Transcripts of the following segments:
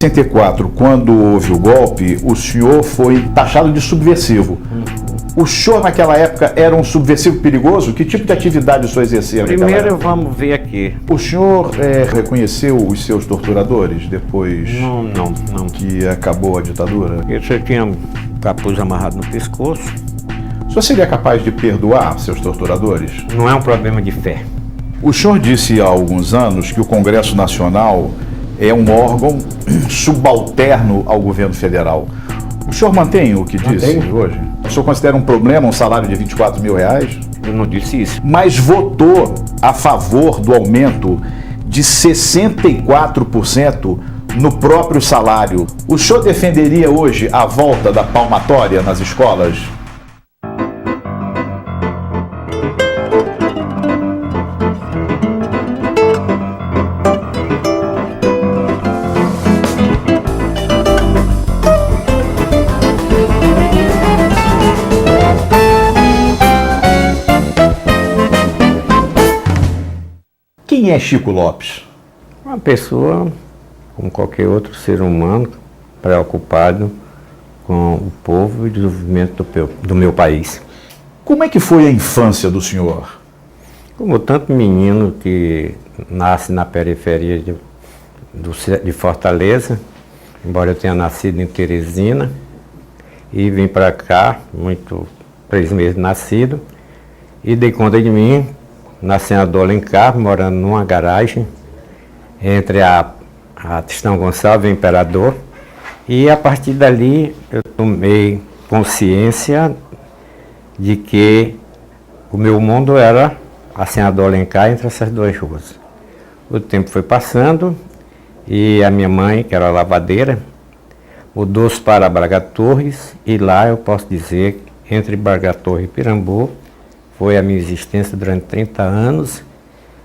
1964, quando houve o golpe, o senhor foi taxado de subversivo. O senhor, naquela época, era um subversivo perigoso? Que tipo de atividade o senhor exercia naquela época? Primeiro vamos ver aqui. O senhor reconheceu os seus torturadores depois Não. que acabou a ditadura? Eu tinha um capuz amarrado no pescoço. O senhor seria capaz de perdoar seus torturadores? Não é um problema de fé. O senhor disse há alguns anos que o Congresso Nacional é um órgão subalterno ao governo federal. O senhor mantém o que disse hoje? O senhor considera um problema um salário de R$24 mil? Eu não disse isso. Mas votou a favor do aumento de 64% no próprio salário. O senhor defenderia hoje a volta da palmatória nas escolas? Quem é Chico Lopes? Uma pessoa, como qualquer outro ser humano, preocupado com o povo e o desenvolvimento do meu país. Como é que foi a infância do senhor? Como tanto menino que nasce na periferia de Fortaleza, embora eu tenha nascido em Teresina, e vim para cá, 3 meses nascido, e dei conta de mim, na Senador Alencar, morando numa garagem, entre a Tristão Gonçalves e o Imperador, e a partir dali eu tomei consciência de que o meu mundo era a Senador Alencar entre essas 2 ruas. O tempo foi passando e a minha mãe, que era lavadeira, mudou-se para Braga Torres, e lá eu posso dizer, entre Braga Torres e Pirambu, foi a minha existência durante 30 anos,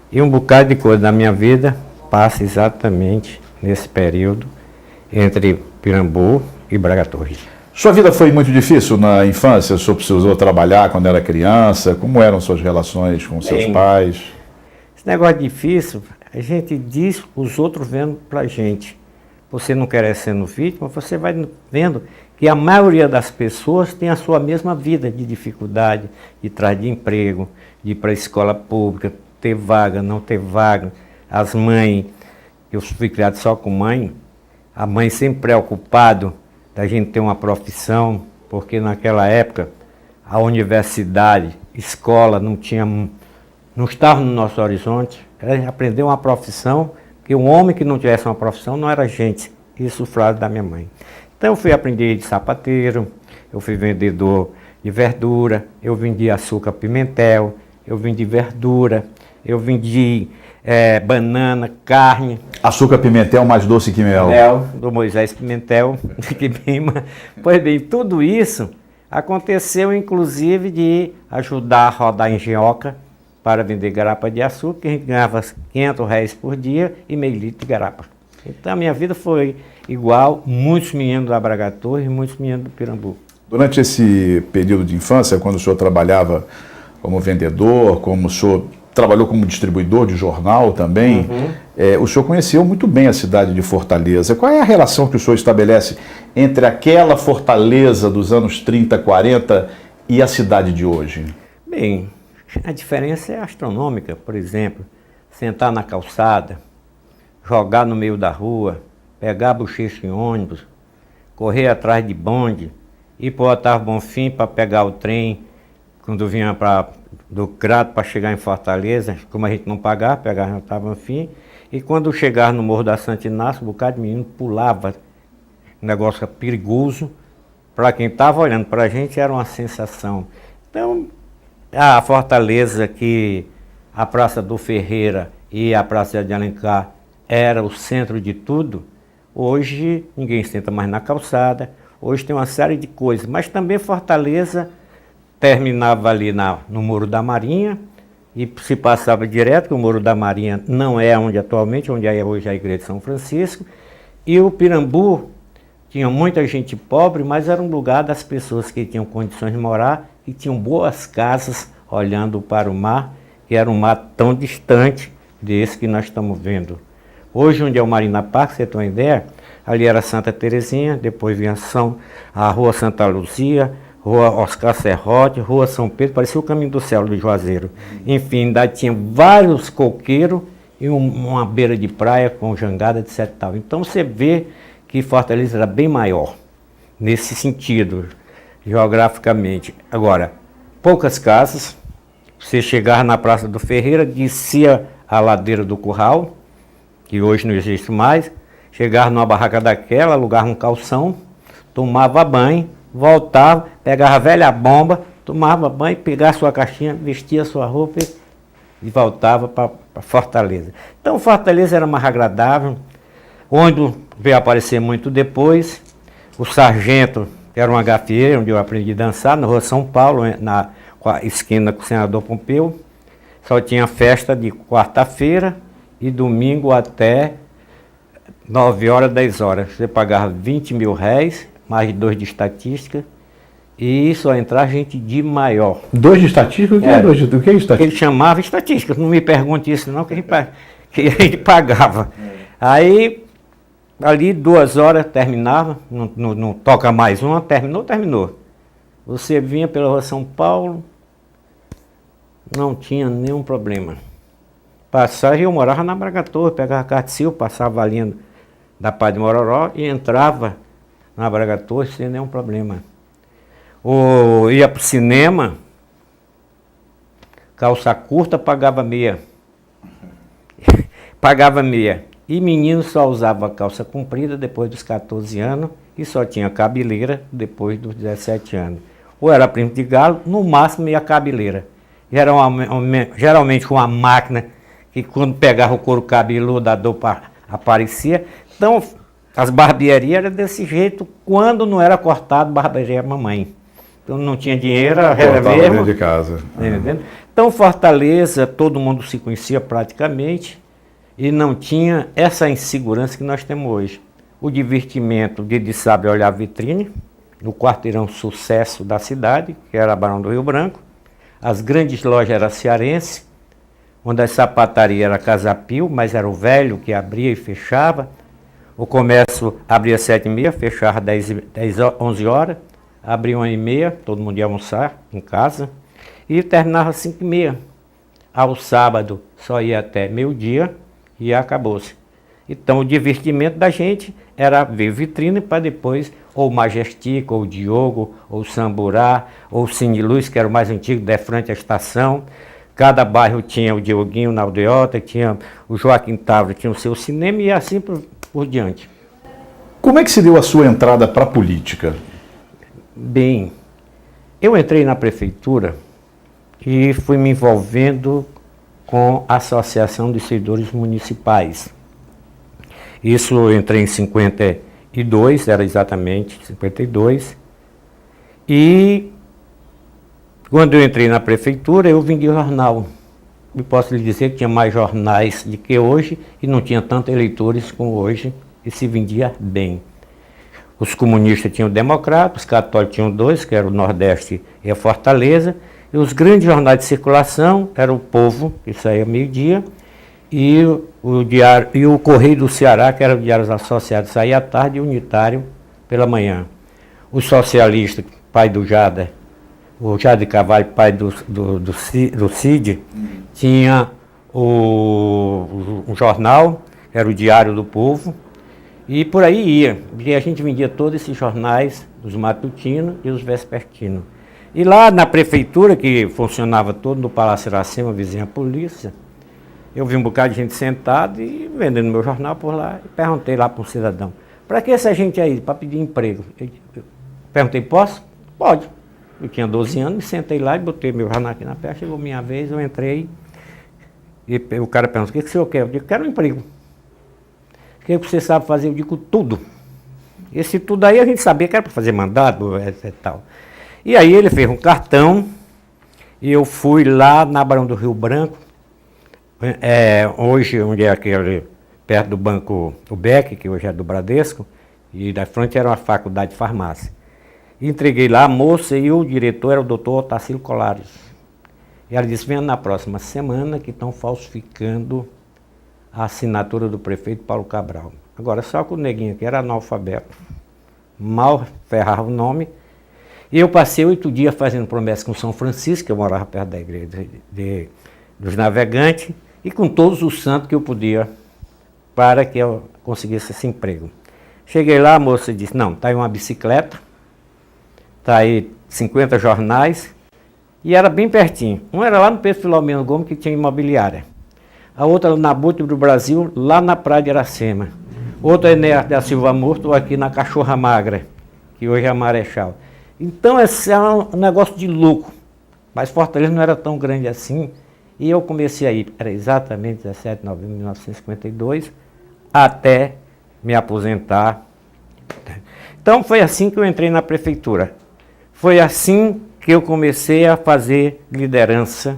e um bocado de coisa da minha vida passa exatamente nesse período entre Pirambu e Braga Torres. Sua vida foi muito difícil na infância? O senhor precisou trabalhar quando era criança? Como eram suas relações com seus pais? Esse negócio difícil, a gente diz, os outros vendo pra gente. Você não quer sendo vítima, você vai vendo que a maioria das pessoas tem a sua mesma vida de dificuldade, de trás de emprego, de ir para a escola pública, ter vaga, não ter vaga. As mães, eu fui criado só com mãe, a mãe sempre preocupado da gente ter uma profissão, porque naquela época a universidade, escola não estava no nosso horizonte. Ela aprendeu uma profissão, que um homem que não tivesse uma profissão não era gente. Isso frase da minha mãe. Então eu fui aprender de sapateiro, eu fui vendedor de verdura, eu vendi açúcar pimentel, eu vendi verdura, eu vendi banana, carne. Açúcar pimentel mais doce que mel. Do Moisés Pimentel. Pois bem, tudo isso aconteceu inclusive de ajudar a rodar engenhoca para vender garapa de açúcar, que a gente ganhava R$500 por dia e meio litro de garapa. Então a minha vida foi igual, muitos meninos da Braga Torres e muitos meninos do Pirambu. Durante esse período de infância, quando o senhor trabalhava como vendedor, como o senhor trabalhou como distribuidor de jornal também, o senhor conheceu muito bem a cidade de Fortaleza. Qual é a relação que o senhor estabelece entre aquela Fortaleza dos anos 30, 40 e a cidade de hoje? Bem, a diferença é astronômica. Por exemplo, sentar na calçada, jogar no meio da rua, pegar bochecha em ônibus, correr atrás de bonde, ir para o Otávio Bonfim para pegar o trem, quando vinha do Crato para chegar em Fortaleza, como a gente não pagava, pegava no Otávio Bonfim, e quando chegava no Morro da Santo Inácio, um bocado de menino pulava, um negócio perigoso, para quem estava olhando para a gente era uma sensação. Então, a Fortaleza, que a Praça do Ferreira e a Praça de Alencar era o centro de tudo, hoje ninguém senta mais na calçada, hoje tem uma série de coisas, mas também Fortaleza terminava ali no Muro da Marinha e se passava direto, que o Muro da Marinha não é onde atualmente, onde é hoje a Igreja de São Francisco, e o Pirambu tinha muita gente pobre, mas era um lugar das pessoas que tinham condições de morar e tinham boas casas olhando para o mar, que era um mar tão distante desse que nós estamos vendo. Hoje, onde é o Marina Park, você tem uma ideia, Ali era Santa Terezinha, depois vinha a Rua Santa Luzia, Rua Oscar Serrote, Rua São Pedro, parecia o Caminho do Céu do Juazeiro. Enfim, ainda tinha vários coqueiros e uma beira de praia com jangada, etc. Tal. Então você vê que Fortaleza era bem maior, nesse sentido, geograficamente. Agora, poucas casas, você chegava na Praça do Ferreira, descia a ladeira do Curral, que hoje não existe mais, chegava numa barraca daquela, alugava um calção, tomava banho, voltava, pegava a velha bomba, tomava banho, pegava sua caixinha, vestia sua roupa e voltava para Fortaleza. Então Fortaleza era mais agradável, onde veio aparecer muito depois, o Sargento, que era uma gafieira, onde eu aprendi a dançar, na Rua São Paulo, na esquina com o Senador Pompeu. Só tinha festa de quarta-feira e domingo até 9 horas, 10 horas. Você pagava 20 mil réis, mais 2 de estatística, e só entrava gente de maior. 2 de estatística? O que é 2 de estatística? Ele chamava estatística, não me pergunte isso não, que a gente pagava. Aí, ali 2 horas terminava, não toca mais uma, terminou. Você vinha pela Rua São Paulo, não tinha nenhum problema. Passava, eu morava na Braga Torre, pegava a Carticil, passava a linha da Paz de Mororó e entrava na Braga Torre sem nenhum problema. Ou ia para o cinema, calça curta, pagava meia. Pagava meia. E menino só usava calça comprida depois dos 14 anos e só tinha cabeleira depois dos 17 anos. Ou era primo de galo, no máximo ia cabeleira. Geralmente uma máquina que quando pegava o couro cabeludo a dor aparecia. Então as barbearias eram desse jeito quando não era cortado, barbearia mamãe. Então não tinha dinheiro, era mesmo. Dentro de casa. Então Fortaleza, todo mundo se conhecia praticamente e não tinha essa insegurança que nós temos hoje. O divertimento de sábado olhar a vitrine, no quarteirão sucesso da cidade, que era Barão do Rio Branco. As grandes lojas eram cearense, onde a sapataria era Casa Pio, mas era o velho que abria e fechava. O comércio abria 7h30, fechava 11 horas, abria 1h30, todo mundo ia almoçar em casa, e terminava 5h30. Ao sábado só ia até meio-dia e acabou-se. Então o divertimento da gente era ver vitrine para depois ou o Majestic, ou o Diogo, ou o Samburá, ou o Cine Luz, que era o mais antigo, de frente à estação. Cada bairro tinha o Dioguinho na aldeota, tinha o Joaquim Távora, tinha o seu cinema e assim por diante. Como é que se deu a sua entrada para a política? Bem, eu entrei na prefeitura e fui me envolvendo com a Associação dos Servidores Municipais. Isso eu entrei em 52, era exatamente 52. E quando eu entrei na prefeitura, eu vendi jornal. E posso lhe dizer que tinha mais jornais do que hoje e não tinha tantos eleitores como hoje e se vendia bem. Os comunistas tinham democrata, os católicos tinham 2, que era o Nordeste e a Fortaleza. E os grandes jornais de circulação eram o Povo, que saía meio-dia, e o diário, e o Correio do Ceará, que era o Diário Associado, saía à tarde, e o Unitário pela manhã. O socialista, pai do Jader, o Jader Carvalho, pai do Cid, tinha um jornal, era o Diário do Povo, e por aí ia. E a gente vendia todos esses jornais, os matutinos e os vespertinos. E lá na prefeitura, que funcionava todo no Palácio Iracema, vizinha à polícia, eu vi um bocado de gente sentada e vendendo meu jornal por lá, e perguntei lá para um cidadão, para que essa gente aí? Para pedir emprego. Eu perguntei, posso? Pode. Eu tinha 12 anos, me sentei lá e botei meu jornal aqui na perna, chegou minha vez, eu entrei, e o cara perguntou, o que o senhor quer? Eu digo, quero um emprego. O que você sabe fazer? Eu digo, tudo. Esse tudo aí a gente sabia que era para fazer mandado, e tal. E aí ele fez um cartão, e eu fui lá na Barão do Rio Branco, hoje, onde é aquele, perto do banco, o Beck, que hoje é do Bradesco, e da frente era uma faculdade de farmácia. E entreguei lá a moça e o diretor era o doutor Otacílio Colares. E ela disse, venha na próxima semana que estão falsificando a assinatura do prefeito Paulo Cabral. Agora, só que o neguinho aqui era analfabeto, mal ferrava o nome. E eu passei 8 dias fazendo promessa com São Francisco, que eu morava perto da igreja dos navegantes, e com todos os santos que eu podia, para que eu conseguisse esse emprego. Cheguei lá, a moça disse, não, está aí uma bicicleta, está aí 50 jornais, e era bem pertinho. Um era lá no Pedro Filomeno Gomes, que tinha imobiliária. A outra na Bote do Brasil, lá na Praia de Iracema. Outra é Enéas da Silva Morto, aqui na Cachorra Magra, que hoje é a Marechal. Então, esse é um negócio de louco. Mas Fortaleza não era tão grande assim. E eu comecei aí, era exatamente 17 de novembro de 1952, até me aposentar. Então, foi assim que eu entrei na prefeitura. Foi assim que eu comecei a fazer liderança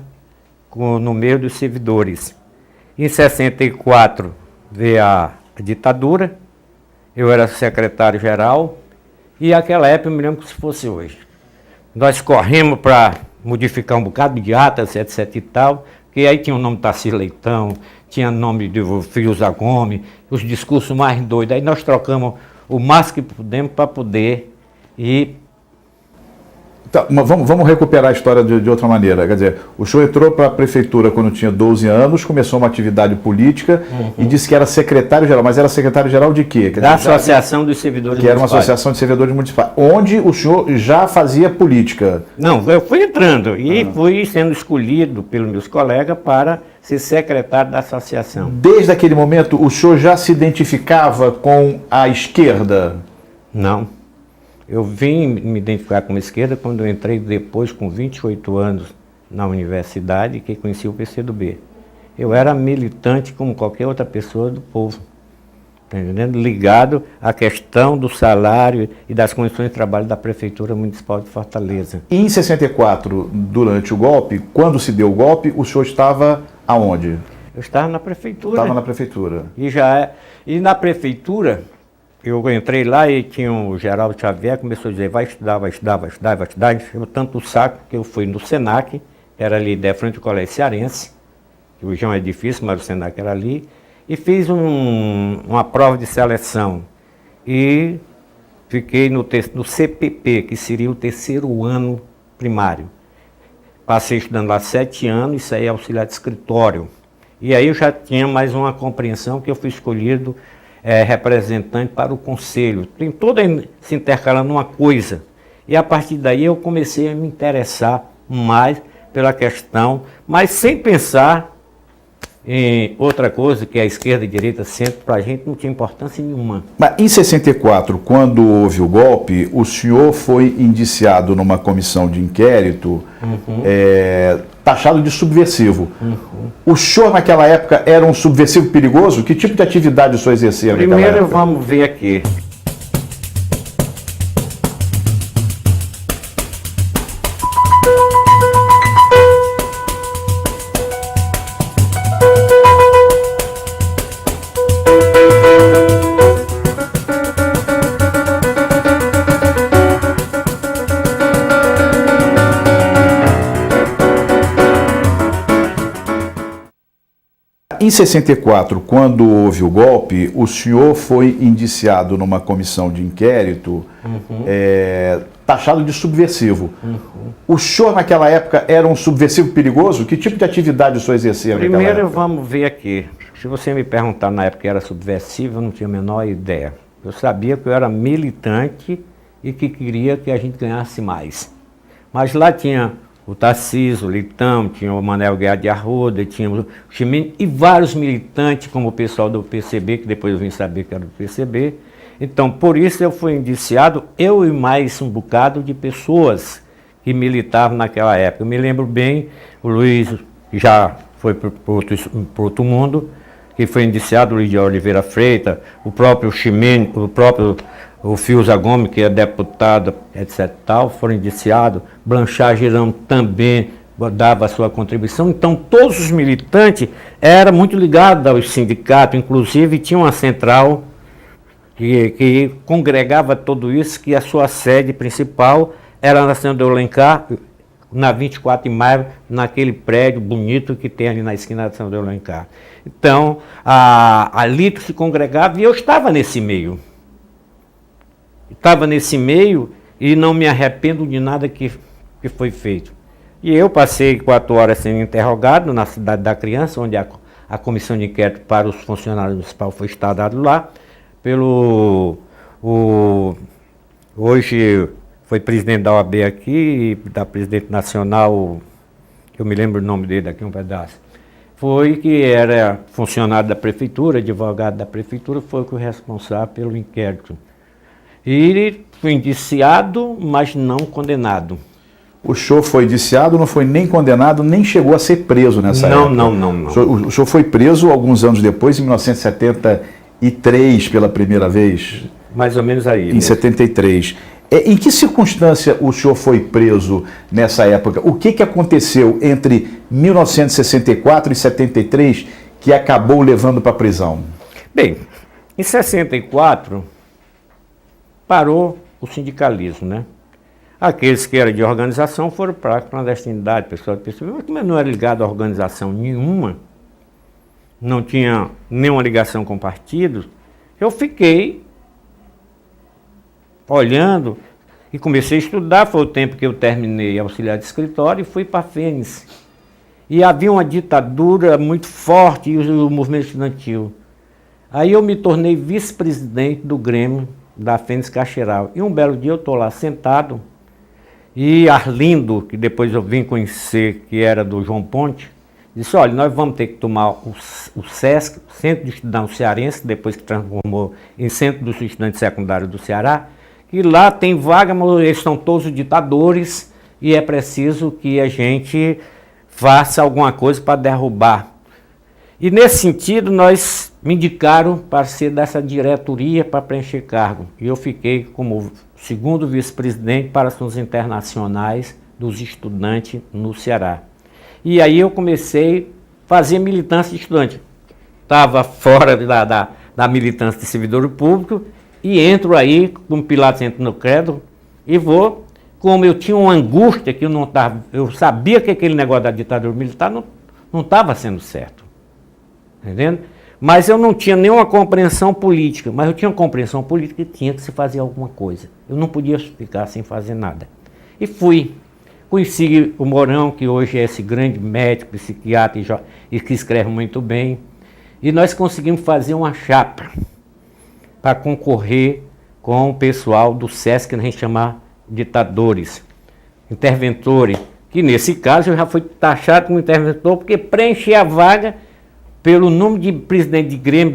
no meio dos servidores. Em 64 veio a ditadura, eu era secretário-geral, e naquela época eu me lembro que se fosse hoje. Nós corremos para modificar um bocado de atas, etc e tal, porque aí tinha o nome de Tarcísio Leitão, tinha o nome de Fiuza Gomes, os discursos mais doidos. Aí nós trocamos o máximo que pudemos para poder ir. Tá, mas vamos recuperar a história de outra maneira. Quer dizer, o senhor entrou para a prefeitura quando tinha 12 anos, começou uma atividade política e disse que era secretário-geral. Mas era secretário-geral de quê? Quer Da dizer, Associação dos Servidores que era uma Municipais. associação de servidores municipais, onde o senhor já fazia política. Não, eu fui entrando e fui sendo escolhido pelos meus colegas para ser secretário da associação. Desde aquele momento, o senhor já se identificava com a esquerda? Não. Eu vim me identificar como esquerda quando eu entrei depois, com 28 anos, na universidade, que conheci o PCdoB. Eu era militante como qualquer outra pessoa do povo, tá entendendo? Ligado à questão do salário e das condições de trabalho da Prefeitura Municipal de Fortaleza. Em 64, durante o golpe, quando se deu o golpe, o senhor estava aonde? Eu estava na Prefeitura. Estava na prefeitura. E na Prefeitura, eu entrei lá e tinha o Geraldo Xavier, começou a dizer, vai estudar, vai estudar, vai estudar, vai estudar. Encheu tanto o saco que eu fui no Senac, que era ali de frente ao Colégio Cearense, que hoje é um edifício, mas o Senac era ali, e fiz uma prova de seleção. E fiquei no CPP, que seria o terceiro ano primário. Passei estudando lá 7 anos e saí auxiliar de escritório. E aí eu já tinha mais uma compreensão que eu fui escolhido representante para o conselho. Tem toda se intercalando uma coisa. E a partir daí eu comecei a me interessar mais pela questão, mas sem pensar em outra coisa, que a esquerda e a direita sempre, para a gente não tinha importância nenhuma. Mas em 64, quando houve o golpe, o senhor foi indiciado numa comissão de inquérito, taxado de subversivo. O senhor naquela época era um subversivo perigoso? Que tipo de atividade o senhor exercia naquela época? Primeiro vamos ver aqui. Em 64, quando houve o golpe, o senhor foi indiciado numa comissão de inquérito, taxado de subversivo. O senhor naquela época era um subversivo perigoso? Que tipo de atividade o senhor exercia naquela época? Primeiro vamos ver aqui. Se você me perguntar na época que era subversivo, eu não tinha a menor ideia. Eu sabia que eu era militante e que queria que a gente ganhasse mais. Mas lá tinha o Tarcísio, o Leitão, tinha o Manuel Guiar de Arruda, tinha o Chimene e vários militantes, como o pessoal do PCB, que depois eu vim saber que era do PCB. Então, por isso eu fui indiciado, eu e mais um bocado de pessoas que militavam naquela época. Eu me lembro bem, o Luiz já foi para outro mundo, que foi indiciado, o Luiz de Oliveira Freitas, o próprio Chimene, o Fiuza Gomes, que é deputado, etc. tal, foram indiciados. Blanchard Girão também dava a sua contribuição. Então, todos os militantes eram muito ligados aos sindicatos, inclusive tinha uma central que congregava tudo isso, que a sua sede principal era na Senador Alencar, na 24 de maio, naquele prédio bonito que tem ali na esquina de São de Alencar. Então, ali se congregava e eu estava nesse meio. Estava nesse meio e não me arrependo de nada que foi feito. E eu passei 4 horas sendo interrogado na Cidade da Criança, onde a comissão de inquérito para os funcionários municipais foi instalada lá, pelo... hoje foi presidente da OAB aqui, da presidente nacional, eu me lembro o nome dele daqui um pedaço, foi que era funcionário da prefeitura, advogado da prefeitura, foi o responsável pelo inquérito. E foi indiciado, mas não condenado. O senhor foi indiciado, não foi nem condenado, nem chegou a ser preso nessa época? Não. O senhor foi preso alguns anos depois, em 1973, pela primeira vez? Mais ou menos aí. Em 73. Em que circunstância o senhor foi preso nessa época? O que aconteceu entre 1964 e 73 que acabou levando para a prisão? Bem, em 64 parou o sindicalismo, né? Aqueles que eram de organização foram para a clandestinidade, pessoal de pessoa, mas como eu não era ligado a organização nenhuma, não tinha nenhuma ligação com partidos, eu fiquei olhando e comecei a estudar. Foi o tempo que eu terminei auxiliar de escritório e fui para a Fênix. E havia uma ditadura muito forte e o movimento estudantil. Aí eu me tornei vice-presidente do Grêmio da Fênix Caxeiral. E um belo dia eu estou lá sentado e Arlindo, que depois eu vim conhecer que era do João Ponte, disse: olha, nós vamos ter que tomar o SESC, Centro de Estudantes Cearense, depois que transformou em Centro dos Estudantes Secundários do Ceará, e lá tem vaga, mas eles são todos ditadores e é preciso que a gente faça alguma coisa para derrubar. E nesse sentido, me indicaram para ser dessa diretoria para preencher cargo. E eu fiquei como segundo vice-presidente para assuntos internacionais dos estudantes no Ceará. E aí eu comecei a fazer militância de estudante. Estava fora da militância de servidor público e entro aí, como Pilatos entra no credo, e vou, como eu tinha uma angústia que eu sabia que aquele negócio da ditadura militar não estava sendo certo. Entendendo? Mas eu não tinha nenhuma compreensão política, mas eu tinha uma compreensão política que tinha que se fazer alguma coisa. Eu não podia ficar sem fazer nada. E fui. Conheci o Mourão, que hoje é esse grande médico, psiquiatra e que escreve muito bem. E nós conseguimos fazer uma chapa para concorrer com o pessoal do SESC, que a gente chama ditadores, interventores, que nesse caso eu já fui taxado como interventor, porque preenchi a vaga pelo nome de presidente de Grêmio,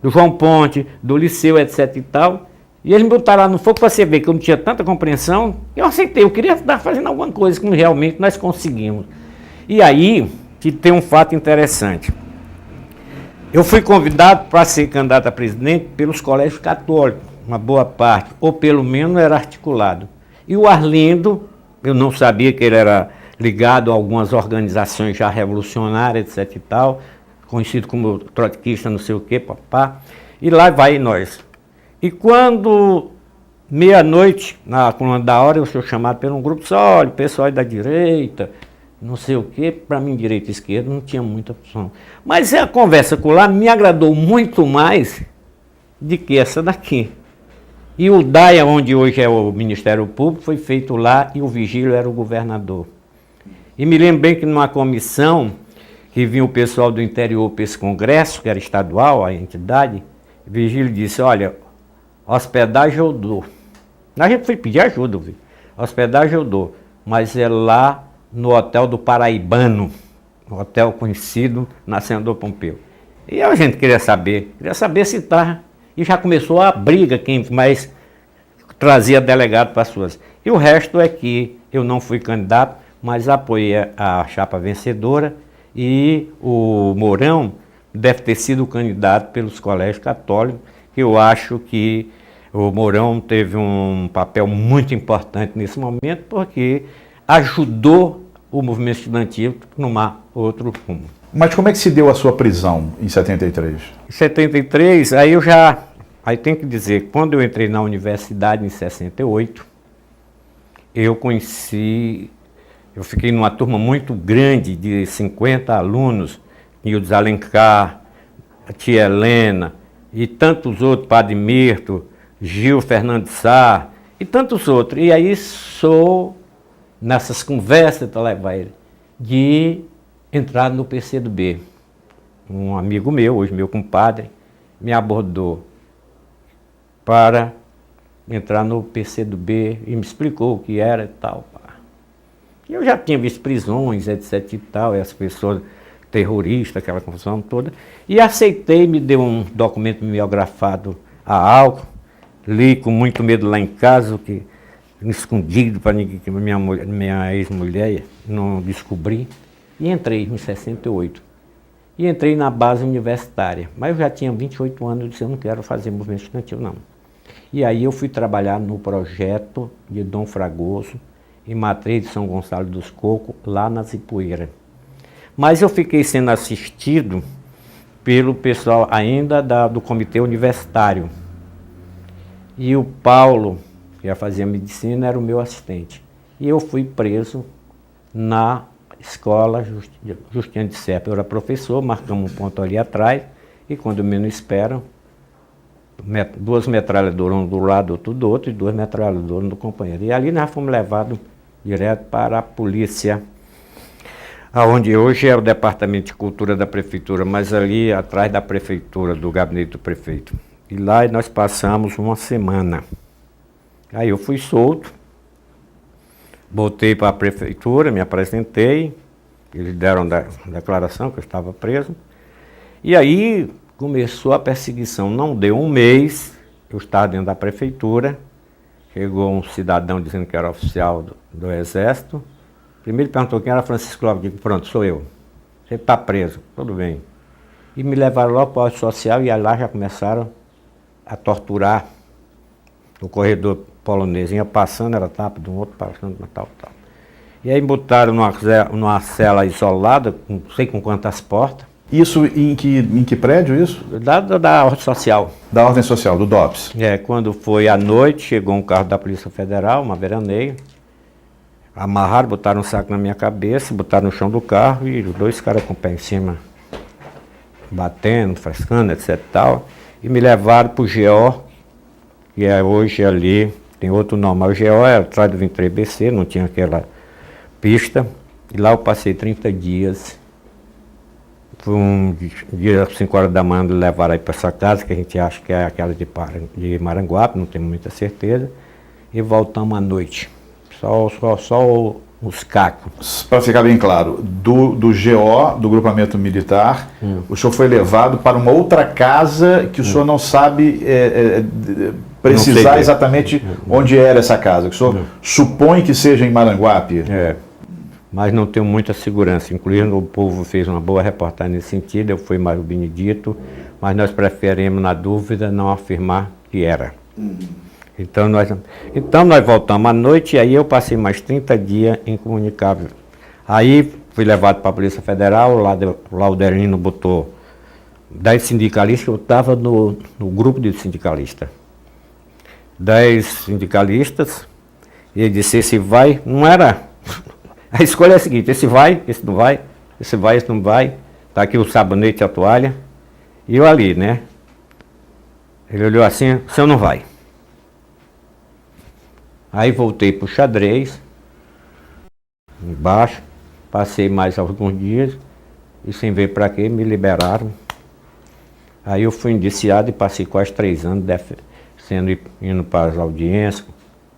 do João Ponte, do Liceu, etc e tal. E eles me botaram lá no fogo para você ver que eu não tinha tanta compreensão. Eu aceitei, eu queria estar fazendo alguma coisa, como realmente nós conseguimos. E aí, que tem um fato interessante. Eu fui convidado para ser candidato a presidente pelos colégios católicos, uma boa parte, ou pelo menos era articulado. E o Arlindo, eu não sabia que ele era ligado a algumas organizações já revolucionárias, etc e tal, conhecido como trotskista, não sei o quê, papá. E lá vai nós. E quando, meia-noite, na coluna da hora, eu sou chamado por um grupo, disse: olha, o pessoal da direita, não sei o quê, para mim, direita e esquerda, não tinha muita opção. Mas a conversa com lá me agradou muito mais do que essa daqui. E o DAIA, onde hoje é o Ministério Público, foi feito lá e o Vigílio era o governador. E me lembrei que numa comissão, que vinha o pessoal do interior para esse congresso, que era estadual, a entidade, o Vigílio disse: olha, hospedagem eu dou. A gente foi pedir ajuda, viu? Hospedagem eu dou, mas é lá no Hotel do Paraibano, um hotel conhecido na Senador Pompeu. E a gente queria saber se estava. E já começou a briga, quem mais trazia delegado para as suas. E o resto é que eu não fui candidato, mas apoiei a chapa vencedora e o Mourão deve ter sido candidato pelos colégios católicos, que eu acho que o Mourão teve um papel muito importante nesse momento, porque ajudou o movimento estudantil a tomar outro rumo. Mas como é que se deu a sua prisão em 73? Em 73, aí tem que dizer, quando eu entrei na universidade em 68, eu conheci Eu fiquei numa turma muito grande, de 50 alunos, Nildes Alencar, a tia Helena, e tantos outros, Padre Mirto, Gil Fernandes Sá, e tantos outros. E aí nessas conversas para levar ele, de entrar no PCdoB. Um amigo meu, hoje meu compadre, me abordou para entrar no PCdoB e me explicou o que era e tal. Eu já tinha visto prisões, etc e tal, e as pessoas terroristas, aquela confusão toda, e aceitei, me deu um documento mimeografado a álcool, li com muito medo lá em casa, que escondido para ninguém, que minha ex-mulher não descobrir, e entrei em 68. E entrei na base universitária, mas eu já tinha 28 anos, eu disse, eu não quero fazer movimento estudantil, não. E aí eu fui trabalhar no projeto de Dom Fragoso, em Matriz de São Gonçalo dos Cocos, lá na Zipoeira. Mas eu fiquei sendo assistido pelo pessoal ainda do comitê universitário. E o Paulo, que ia fazer medicina, era o meu assistente. E eu fui preso na escola Justino de Serpa. Eu era professor, marcamos um ponto ali atrás, e quando menos esperam, 2 metralhadoras, um do lado, outro do outro, e 2 metralhadoras do companheiro. E ali nós fomos levados direto para a polícia, aonde hoje é o Departamento de Cultura da Prefeitura, mas ali atrás da Prefeitura, do gabinete do prefeito. E lá nós passamos uma semana. Aí eu fui solto, voltei para a Prefeitura, me apresentei, eles deram a declaração que eu estava preso, e aí começou a perseguição. Não deu um mês, eu estava dentro da Prefeitura, chegou um cidadão dizendo que era oficial do Exército. Primeiro perguntou quem era Francisco Lopes. Eu digo, pronto, sou eu. Você está preso, tudo bem. E me levaram lá para o auto social e aí lá já começaram a torturar. O corredor polonês ia passando, era tapa de um outro, passando, tal. E aí botaram numa cela isolada, não sei com quantas portas. Isso em que prédio isso? Da ordem social. Da ordem social, do DOPS. Quando foi à noite, chegou um carro da Polícia Federal, uma veraneia, amarraram, botaram um saco na minha cabeça, botaram no chão do carro e os 2 caras com o pé em cima, batendo, frescando, etc e tal, e me levaram para o GO, que é hoje ali, tem outro nome, mas o GO era atrás do 23BC, não tinha aquela pista, e lá eu passei 30 dias. Foi um dia às 5 horas da manhã me levaram aí para essa casa, que a gente acha que é aquela de Maranguape, não tenho muita certeza, e voltamos à noite. Só os cacos. Para ficar bem claro, do GO, do grupamento militar, o senhor foi levado para uma outra casa que o senhor não sabe precisar não exatamente onde era essa casa, que o senhor supõe que seja em Maranguape. Mas não tenho muita segurança. Inclusive o povo fez uma boa reportagem nesse sentido, eu fui mais o Benedito, mas nós preferimos, na dúvida, não afirmar que era. Então nós voltamos à noite e aí eu passei mais 30 dias incomunicável. Aí fui levado para a Polícia Federal, o Laudelino botou 10 sindicalistas, eu estava no grupo de sindicalistas. 10 sindicalistas, e ele disse, esse vai, não era... A escolha é a seguinte, esse vai, esse não vai, esse vai, esse não vai, tá aqui o sabonete e a toalha, e eu ali, né? Ele olhou assim, o senhor não vai. Aí voltei para o xadrez, embaixo, passei mais alguns dias, e sem ver para quê, me liberaram. Aí eu fui indiciado e passei quase 3 anos indo para as audiências.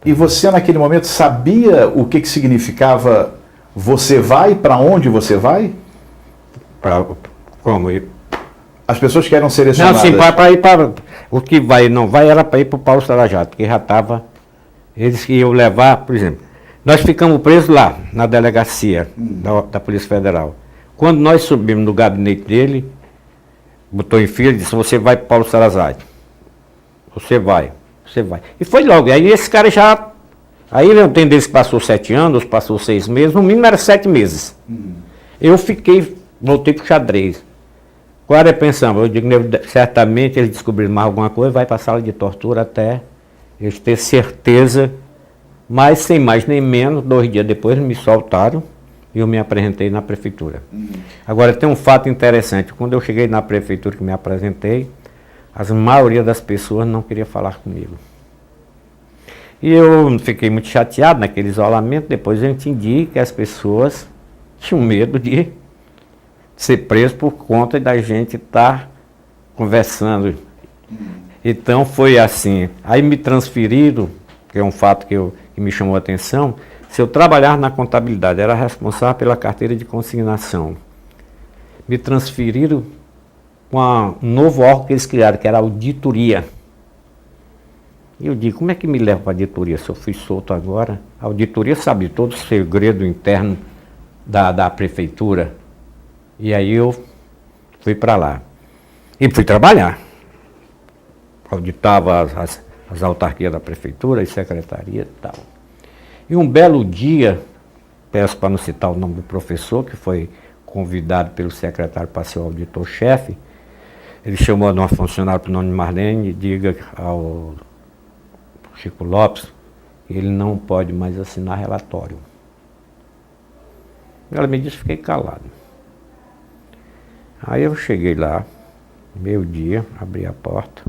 E você naquele momento sabia o que significava você vai, para onde você vai? Como? As pessoas que eram selecionadas... Não, sim, para ir para... O que vai e não vai era para ir para o Paulo Sarajato, porque já estava... Eles iam levar, por exemplo, nós ficamos presos lá, na delegacia da Polícia Federal. Quando nós subimos no gabinete dele, botou em fila e disse, você vai para o Paulo Sarajato. Você vai. E foi logo, aí esse cara já... Aí eu tenho deles que passou 7 anos, passou 6 meses, no mínimo era 7 meses. Eu voltei para o xadrez. Qual era a pensão? Eu digo, certamente eles descobriram mais alguma coisa, vai para a sala de tortura até eles ter certeza Mas, sem mais nem menos, 2 dias depois me soltaram e eu me apresentei na prefeitura. Agora, tem um fato interessante. Quando eu cheguei na prefeitura que me apresentei, a maioria das pessoas não queria falar comigo. E eu fiquei muito chateado naquele isolamento. Depois eu entendi que as pessoas tinham medo de ser preso por conta da gente estar conversando. Então foi assim. Aí me transferiram, que é um fato que me chamou a atenção. Se eu trabalhar na contabilidade, era responsável pela carteira de consignação. Me transferiram para um novo órgão que eles criaram, que era a auditoria. E eu digo, como é que me leva para a auditoria se eu fui solto agora? A auditoria sabe todo o segredo interno da prefeitura. E aí eu fui para lá. E fui trabalhar. Auditava as autarquias da prefeitura, as secretarias e tal. E um belo dia, peço para não citar o nome do professor, que foi convidado pelo secretário para ser o auditor-chefe, ele chamou de uma funcionária para o nome de Marlene e diga ao Chico Lopes que ele não pode mais assinar relatório. Ela me disse, fiquei calado. Aí eu cheguei lá, meio-dia, abri a porta,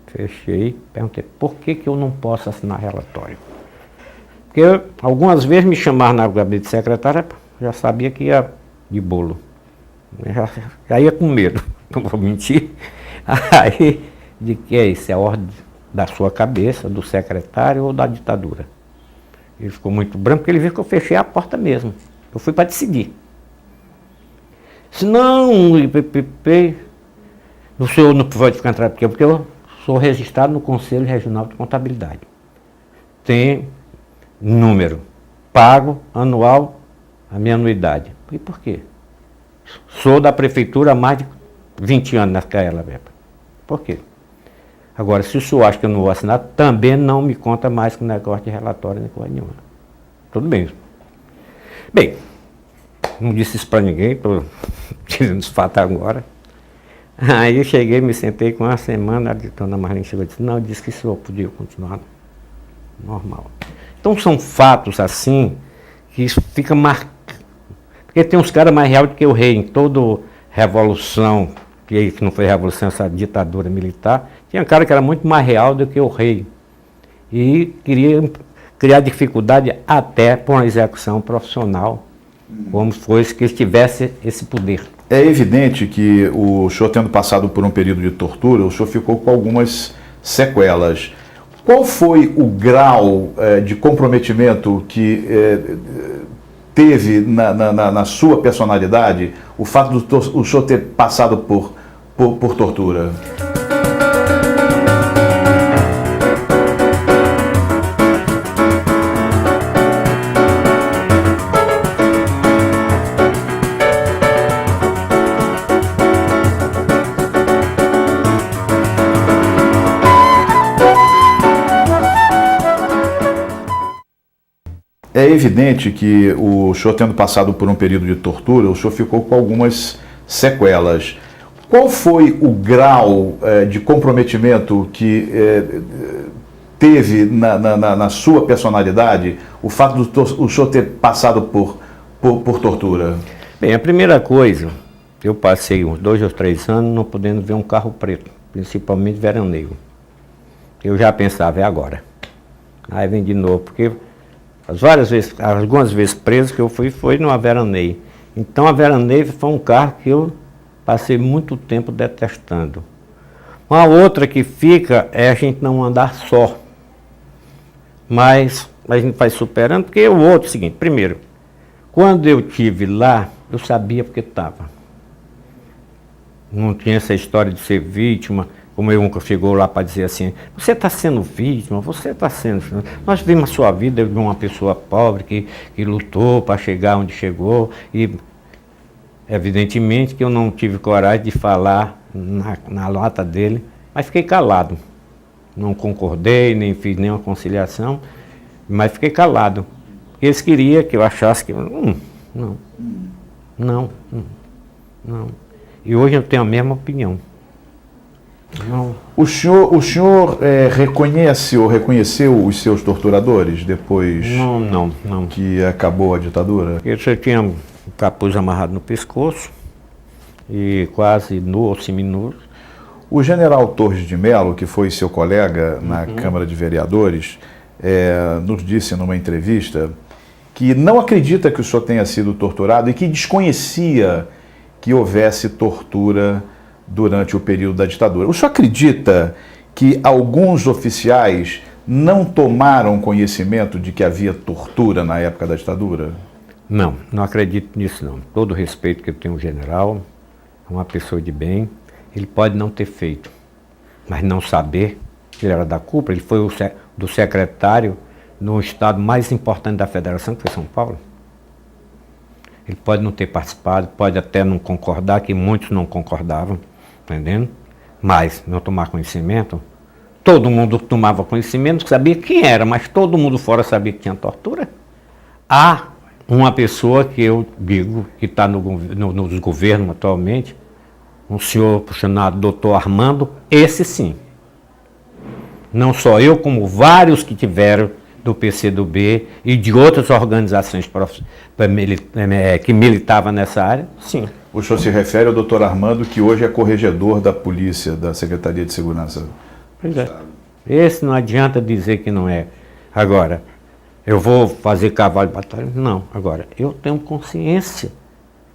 fechei, perguntei, por que eu não posso assinar relatório? Porque algumas vezes me chamaram na gabinete de secretária, já sabia que ia de bolo. Já ia com medo, não vou mentir. Aí, de que é isso? É a ordem da sua cabeça, do secretário ou da ditadura? Ele ficou muito branco, porque ele viu que eu fechei a porta mesmo. Eu fui para decidir. Se não, o senhor não pode ficar atrás, porque eu sou registrado no Conselho Regional de Contabilidade. Tem número, pago anual a minha anuidade. E por quê? Sou da prefeitura há mais de 20 anos naquela época. Por quê? Agora, se o senhor acha que eu não vou assinar, também não me conta mais com negócio de relatório nem coisa nenhuma. Tudo bem. Bem, não disse isso para ninguém, estou tirando os fatos agora. Aí eu cheguei, me sentei com uma semana, a dona Marlene chegou e disse, não, disse que o senhor podia continuar normal. Então são fatos assim, que isso fica marcado. Porque tem uns caras mais reais do que o rei, em toda revolução, que não foi revolução, essa ditadura militar, tinha um cara que era muito mais real do que o rei. E queria criar dificuldade até para uma execução profissional, como fosse que ele tivesse esse poder. É evidente que o senhor, tendo passado por um período de tortura, o senhor ficou com algumas sequelas. Qual foi o grau de comprometimento que teve na sua personalidade o fato do senhor ter passado por tortura? É evidente que o senhor, tendo passado por um período de tortura, o senhor ficou com algumas sequelas. Qual foi o grau de comprometimento que teve na sua personalidade o fato do senhor ter passado por tortura? Bem, a primeira coisa, eu passei uns 2 ou 3 anos não podendo ver um carro preto, principalmente veraneio. Eu já pensava, é agora. Aí vem de novo, porque algumas vezes preso que eu fui, foi numa veraneio. Então a veraneio foi um carro que eu passei muito tempo detestando. Uma outra que fica é a gente não andar só. Mas a gente vai superando, porque o outro é o seguinte, primeiro, quando eu estive lá, eu sabia porque estava. Não tinha essa história de ser vítima, como eu nunca chegou lá para dizer assim, você está sendo vítima, você está sendo... Nós vimos a sua vida de uma pessoa pobre que lutou para chegar onde chegou e evidentemente que eu não tive coragem de falar na lata dele, mas fiquei calado. Não concordei, nem fiz nenhuma conciliação, mas fiquei calado. Eles queriam que eu achasse que... Não. E hoje eu tenho a mesma opinião. Não. O senhor reconhece ou reconheceu os seus torturadores depois Não. que acabou a ditadura? Você tinha um capuz amarrado no pescoço e quase nu ou seminu. O general Torres de Mello, que foi seu colega na Câmara de Vereadores, nos disse numa entrevista que não acredita que o senhor tenha sido torturado e que desconhecia que houvesse tortura durante o período da ditadura. O senhor acredita que alguns oficiais não tomaram conhecimento de que havia tortura na época da ditadura? Não acredito nisso não. Todo o respeito que eu tenho ao general, é uma pessoa de bem, ele pode não ter feito, mas não saber que ele era da cúpula, ele foi do secretário no estado mais importante da federação, que foi São Paulo. Ele pode não ter participado, pode até não concordar, que muitos não concordavam, entendendo? Mas não tomar conhecimento, todo mundo tomava conhecimento, sabia quem era, mas todo mundo fora sabia que tinha tortura. Há uma pessoa que eu digo, que está nos governos atualmente, um senhor chamado Dr. Armando, esse sim. Não só eu, como vários que tiveram do PCdoB e de outras organizações que militavam nessa área, sim. O senhor se refere ao doutor Armando, que hoje é corregedor da polícia, da Secretaria de Segurança. Pois é. Esse não adianta dizer que não é. Agora, eu vou fazer cavalo de batalha? Não. Agora, eu tenho consciência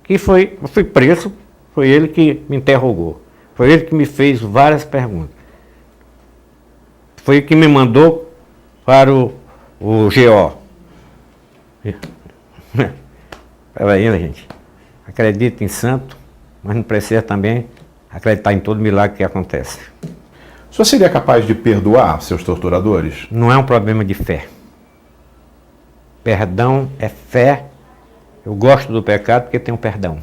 que eu fui preso, foi ele que me interrogou, foi ele que me fez várias perguntas. Foi ele que me mandou para o GO. Peraí, gente. Acredita em santo, mas não precisa também acreditar em todo milagre que acontece. O senhor seria capaz de perdoar seus torturadores? Não é um problema de fé. Perdão é fé. Eu gosto do pecado porque tenho perdão.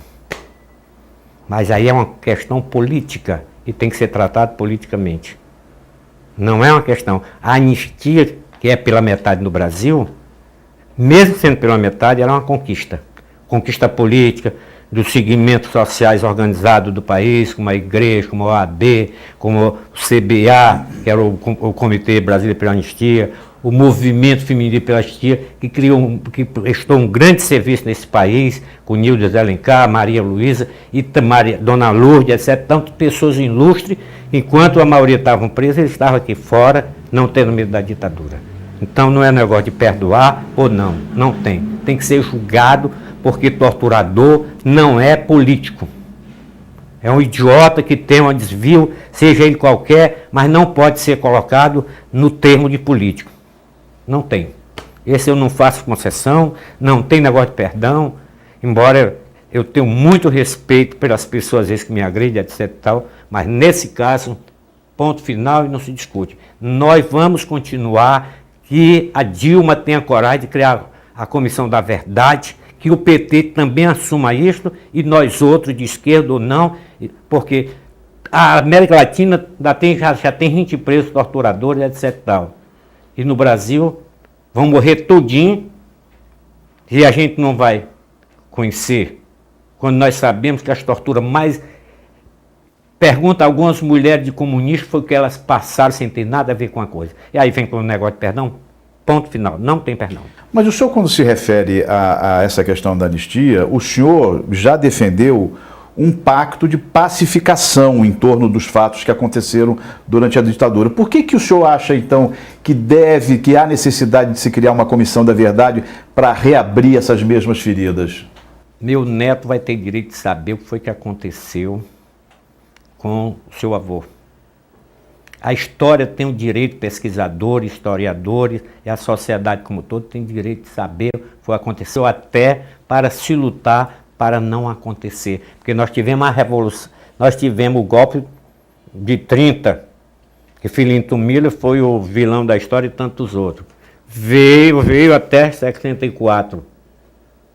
Mas aí é uma questão política e tem que ser tratado politicamente. Não é uma questão. A anistia, que é pela metade no Brasil, mesmo sendo pela metade, era uma conquista. Conquista política, dos segmentos sociais organizados do país, como a igreja, como a OAB, como o CBA, que era o Comitê Brasileiro pela Anistia, o Movimento Feminino pela Anistia, que prestou um grande serviço nesse país, com Nilde de Alencar, Maria Luísa, Dona Lourdes, etc. Tanto pessoas ilustres, enquanto a maioria estavam presas, eles estavam aqui fora, não tendo medo da ditadura. Então não é negócio de perdoar ou não, não tem. Tem que ser julgado, porque torturador não é político. É um idiota que tem um desvio, seja ele qualquer, mas não pode ser colocado no termo de político. Não tem. Esse eu não faço concessão, não tem negócio de perdão, embora eu tenho muito respeito pelas pessoas às vezes que me agredem, etc e tal, mas nesse caso, ponto final e não se discute. Nós vamos continuar, que a Dilma tenha coragem de criar a Comissão da Verdade, que o PT também assuma isto, e nós outros, de esquerda ou não, porque a América Latina já tem gente presos, torturadores, etc. Tal. E no Brasil vão morrer tudinho, e a gente não vai conhecer, quando nós sabemos que as torturas mais... Pergunta a algumas mulheres de comunistas, foi o que elas passaram sem ter nada a ver com a coisa. E aí vem com o negócio de perdão, ponto final, não tem perdão. Mas o senhor, quando se refere a essa questão da anistia, o senhor já defendeu um pacto de pacificação em torno dos fatos que aconteceram durante a ditadura. Por que o senhor acha, então, que há necessidade de se criar uma comissão da verdade para reabrir essas mesmas feridas? Meu neto vai ter direito de saber o que foi que aconteceu com o seu avô. A história tem o direito, pesquisadores, historiadores e a sociedade como todo tem direito de saber o que aconteceu, até para se lutar para não acontecer. Porque nós tivemos a revolução, nós tivemos o golpe de 30, que Filinto Miller foi o vilão da história e tantos outros. Veio até 74.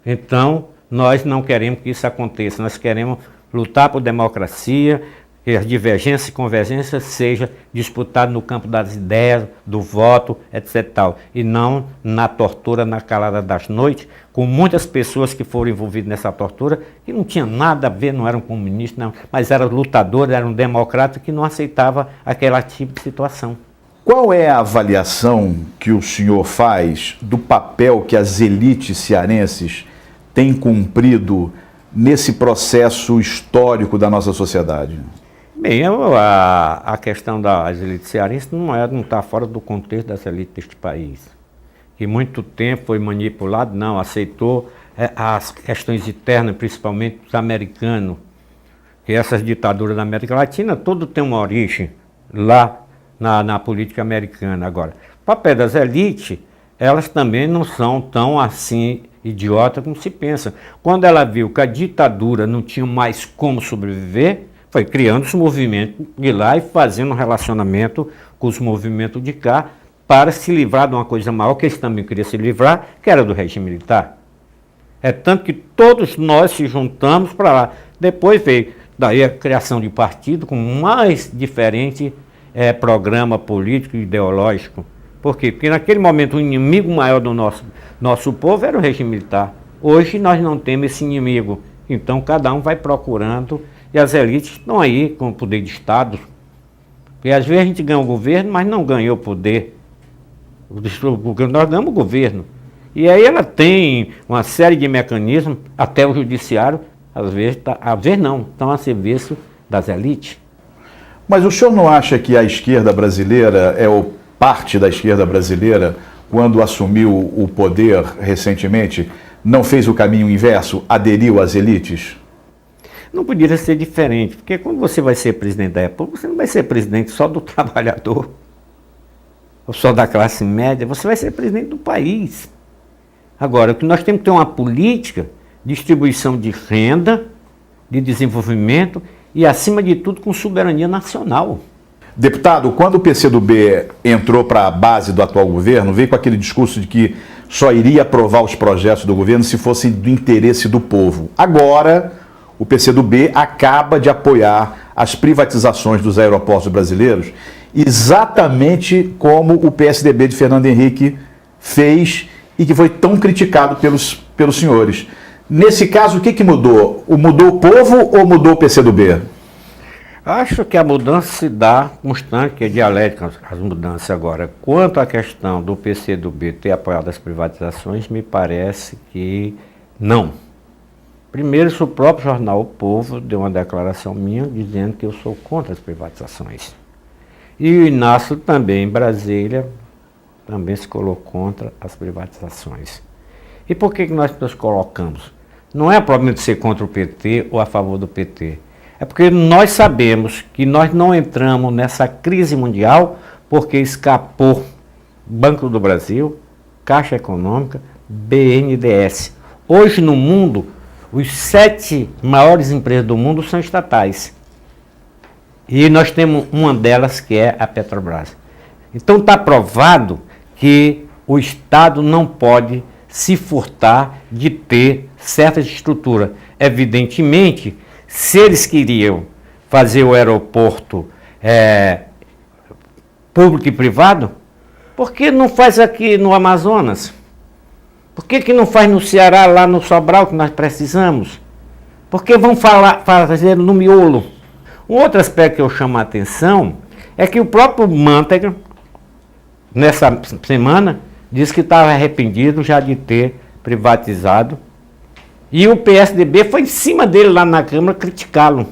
Então, nós não queremos que isso aconteça, nós queremos lutar por democracia, que as divergências e convergências seja disputado no campo das ideias, do voto, etc. Tal, e não na tortura, na calada das noites, com muitas pessoas que foram envolvidas nessa tortura, que não tinham nada a ver, não eram comunistas, não, mas eram lutadores, eram democratas que não aceitavam aquele tipo de situação. Qual é a avaliação que o senhor faz do papel que as elites cearenses têm cumprido nesse processo histórico da nossa sociedade? Bem, a questão das elites cearenses não está fora do contexto das elites deste país. Que muito tempo foi manipulado, não, aceitou as questões internas, principalmente dos americanos, que essas ditaduras da América Latina, tudo tem uma origem lá na política americana. Agora, o papel das elites, elas também não são tão assim idiotas como se pensa. Quando ela viu que a ditadura não tinha mais como sobreviver, foi criando os movimentos de lá e fazendo um relacionamento com os movimentos de cá para se livrar de uma coisa maior que eles também queriam se livrar, que era do regime militar. É tanto que todos nós se juntamos para lá. Depois veio daí a criação de partido com mais diferente programa político e ideológico. Por quê? Porque naquele momento o inimigo maior do nosso povo era o regime militar. Hoje nós não temos esse inimigo. Então cada um vai procurando. E as elites estão aí com o poder de Estado. Porque às vezes a gente ganha o governo, mas não ganhou o poder. Nós ganhamos o governo. E aí ela tem uma série de mecanismos, até o judiciário, às vezes não, estão a serviço das elites. Mas o senhor não acha que a esquerda brasileira, parte da esquerda brasileira, quando assumiu o poder recentemente, não fez o caminho inverso, aderiu às elites? Não poderia ser diferente, porque quando você vai ser presidente da República, você não vai ser presidente só do trabalhador, ou só da classe média, você vai ser presidente do país. Agora, o que nós temos que ter uma política de distribuição de renda, de desenvolvimento e, acima de tudo, com soberania nacional. Deputado, quando o PCdoB entrou para a base do atual governo, veio com aquele discurso de que só iria aprovar os projetos do governo se fossem do interesse do povo. Agora, o PCdoB acaba de apoiar as privatizações dos aeroportos brasileiros, exatamente como o PSDB de Fernando Henrique fez e que foi tão criticado pelos senhores. Nesse caso, o que mudou? Mudou o povo ou mudou o PCdoB? Acho que a mudança se dá constante, que é dialética as mudanças agora. Quanto à questão do PCdoB ter apoiado as privatizações, me parece que não. Primeiro, o próprio jornal O Povo deu uma declaração minha dizendo que eu sou contra as privatizações. E o Inácio também, em Brasília, também se colocou contra as privatizações. E por que nós nos colocamos? Não é problema de ser contra o PT ou a favor do PT. É porque nós sabemos que nós não entramos nessa crise mundial porque escapou Banco do Brasil, Caixa Econômica, BNDES. Hoje no mundo, os 7 maiores empresas do mundo são estatais. E nós temos uma delas que é a Petrobras. Então está provado que o Estado não pode se furtar de ter certas estruturas. Evidentemente, se eles queriam fazer o aeroporto público e privado, por que não faz aqui no Amazonas? Por que não faz no Ceará, lá no Sobral, que nós precisamos? Por que vão fazer no miolo? Um outro aspecto que eu chamo a atenção é que o próprio Manteiga, nessa semana, disse que estava arrependido já de ter privatizado. E o PSDB foi em cima dele lá na Câmara criticá-lo.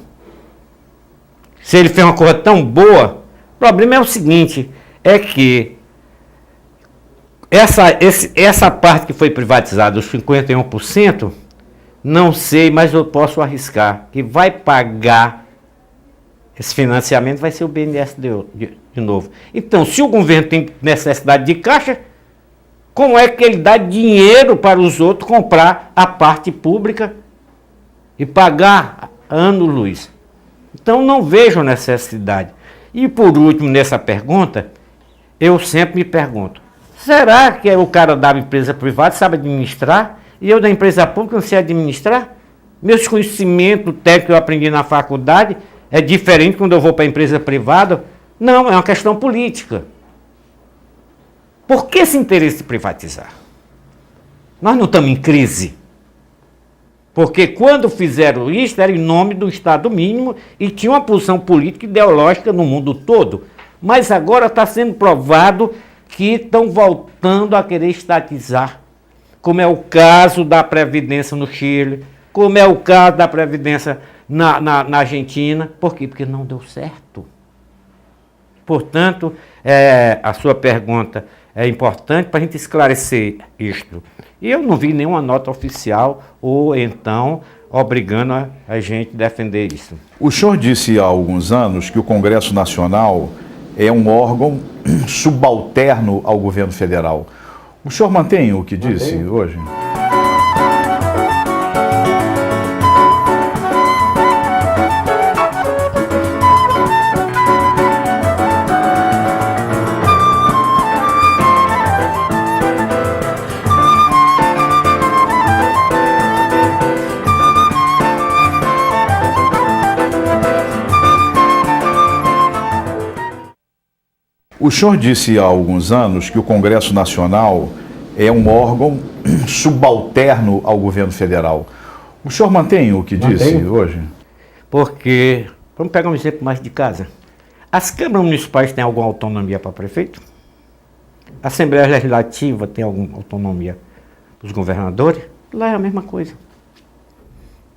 Se ele fez uma coisa tão boa, o problema é o seguinte, é que essa parte que foi privatizada, os 51%, não sei, mas eu posso arriscar, que vai pagar esse financiamento vai ser o BNDES de novo. Então, se o governo tem necessidade de caixa, como é que ele dá dinheiro para os outros comprar a parte pública e pagar ano-luz? Então, não vejo necessidade. E, por último, nessa pergunta, eu sempre me pergunto, será que o cara da empresa privada sabe administrar e eu da empresa pública não sei administrar? Meus conhecimentos técnicos que eu aprendi na faculdade É diferente quando eu vou para a empresa privada. Não, é uma questão política. Por que esse interesse de privatizar? Nós não estamos em crise. Porque quando fizeram isso, era em nome do Estado mínimo e tinha uma posição política e ideológica no mundo todo. Mas agora está sendo provado que estão voltando a querer estatizar, como é o caso da Previdência no Chile, como é o caso da Previdência na Argentina. Por quê? Porque não deu certo. Portanto, a sua pergunta é importante para a gente esclarecer isto. E eu não vi nenhuma nota oficial ou então obrigando a gente a defender isso. O senhor disse há alguns anos que o Congresso Nacional é um órgão subalterno ao governo federal. O senhor mantém o que disse hoje? O senhor disse há alguns anos que o Congresso Nacional é um órgão subalterno ao governo federal. O senhor mantém o que disse hoje? Porque, vamos pegar um exemplo mais de casa. As câmaras municipais têm alguma autonomia para prefeito? A Assembleia Legislativa tem alguma autonomia para os governadores? Lá é a mesma coisa.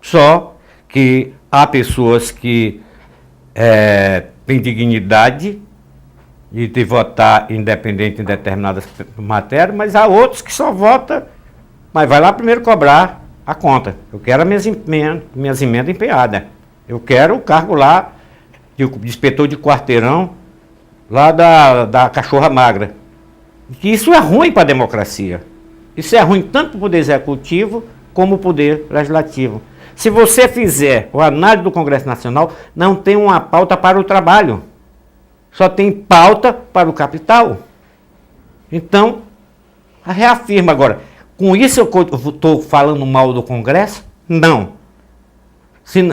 Só que há pessoas que têm dignidade de votar independente em determinadas matérias, mas há outros que só votam, mas vai lá primeiro cobrar a conta. Eu quero as minhas emendas empenhadas. Eu quero o cargo lá de inspetor de quarteirão lá da cachorra magra. E isso é ruim para a democracia. Isso é ruim tanto para o poder executivo como para o poder legislativo. Se você fizer o análise do Congresso Nacional, não tem uma pauta para o trabalho. Só tem pauta para o capital. Então, reafirma agora. Com isso eu estou falando mal do Congresso? Não.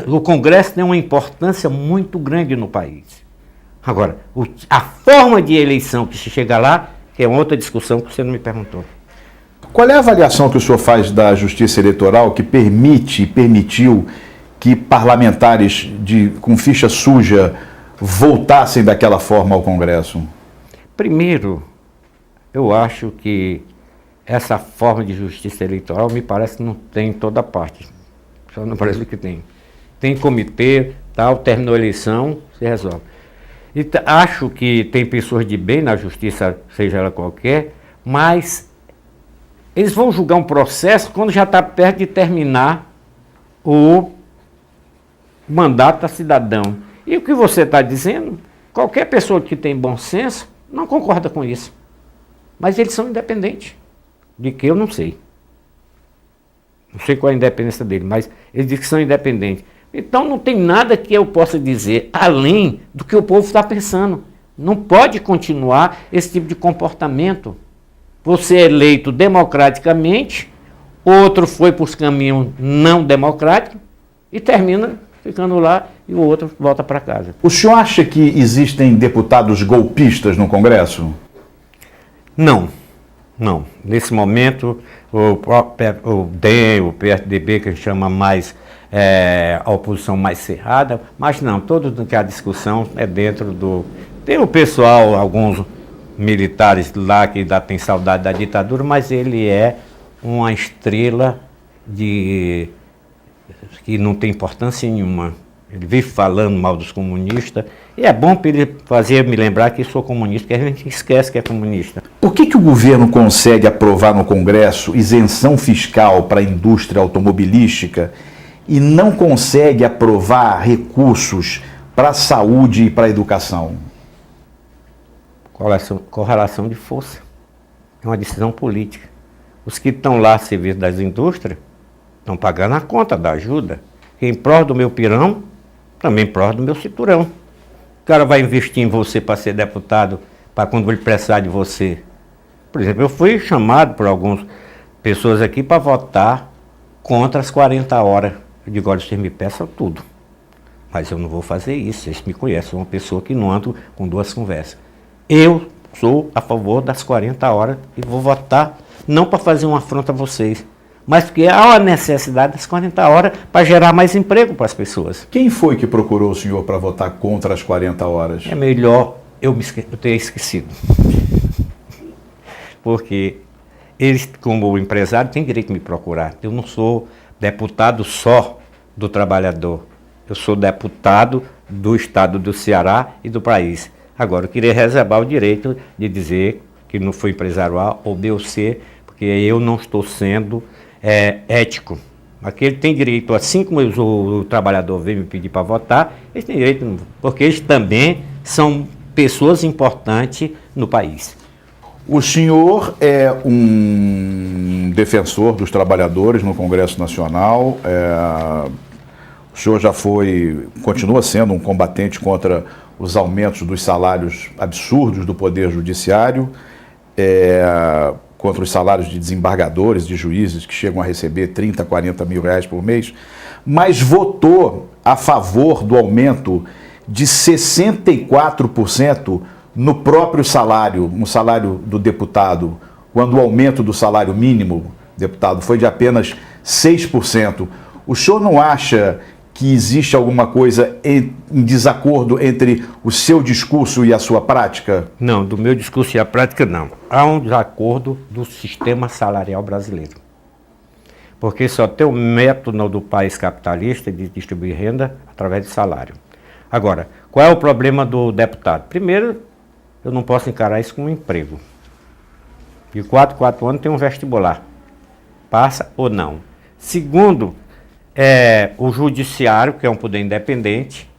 O Congresso tem uma importância muito grande no país. Agora, a forma de eleição que se chega lá, que é outra discussão que você não me perguntou. Qual é a avaliação que o senhor faz da Justiça Eleitoral que permitiu que parlamentares com ficha suja voltassem daquela forma ao Congresso? Primeiro, eu acho que essa forma de justiça eleitoral me parece que não tem em toda parte. Só não parece que tem. Tem comitê, tal, terminou a eleição, se resolve. E acho que tem pessoas de bem na justiça, seja ela qualquer, mas eles vão julgar um processo quando já está perto de terminar o mandato da cidadão. E o que você está dizendo, qualquer pessoa que tem bom senso não concorda com isso. Mas eles são independentes. De que eu não sei. Não sei qual é a independência dele, mas eles dizem que são independentes. Então não tem nada que eu possa dizer além do que o povo está pensando. Não pode continuar esse tipo de comportamento. Você é eleito democraticamente, outro foi para os caminhos não democráticos e termina ficando lá e o outro volta para casa. O senhor acha que existem deputados golpistas no Congresso? Não. Nesse momento, o DEM, o PSDB, que a gente chama mais a oposição mais cerrada, mas não, toda a discussão é dentro do... Tem o pessoal, alguns militares lá que ainda tem saudade da ditadura, mas ele é uma estrela que não tem importância nenhuma. Ele vive falando mal dos comunistas, e é bom para ele me lembrar que sou comunista, que a gente esquece que é comunista. Por que o governo consegue aprovar no Congresso isenção fiscal para a indústria automobilística e não consegue aprovar recursos para a saúde e para a educação? Correlação de força. É uma decisão política. Os que estão lá a serviço das indústrias estão pagando a conta da ajuda. Quem pró do meu pirão, também pró do meu cinturão. O cara vai investir em você para ser deputado, para quando ele precisar de você. Por exemplo, eu fui chamado por algumas pessoas aqui para votar contra as 40 horas. Eu digo, olha, vocês me peçam tudo. Mas eu não vou fazer isso, vocês me conhecem, sou uma pessoa que não ando com duas conversas. Eu sou a favor das 40 horas e vou votar, não para fazer uma afronta a vocês, mas porque há a necessidade das 40 horas para gerar mais emprego para as pessoas. Quem foi que procurou o senhor para votar contra as 40 horas? É melhor eu ter esquecido. Porque eles, como empresário, têm direito de me procurar. Eu não sou deputado só do trabalhador. Eu sou deputado do estado do Ceará e do país. Agora, eu queria reservar o direito de dizer que não foi empresário A ou B ou C, porque eu não estou sendo ético. Aquele tem direito, assim como o trabalhador veio me pedir para votar, eles têm direito, porque eles também são pessoas importantes no país. O senhor é um defensor dos trabalhadores no Congresso Nacional, o senhor já continua sendo um combatente contra os aumentos dos salários absurdos do Poder Judiciário, contra os salários de desembargadores, de juízes que chegam a receber 30, 40 mil reais por mês, mas votou a favor do aumento de 64% no próprio salário, no salário do deputado, quando o aumento do salário mínimo, deputado, foi de apenas 6%. O senhor não acha que existe alguma coisa em desacordo entre o seu discurso e a sua prática? Não, do meu discurso e a prática não. Há um desacordo do sistema salarial brasileiro. Porque só tem o método do país capitalista de distribuir renda através de salário. Agora, qual é o problema do deputado? Primeiro, eu não posso encarar isso como um emprego. De 4 anos tem um vestibular. Passa ou não. Segundo, o judiciário, que é um poder independente,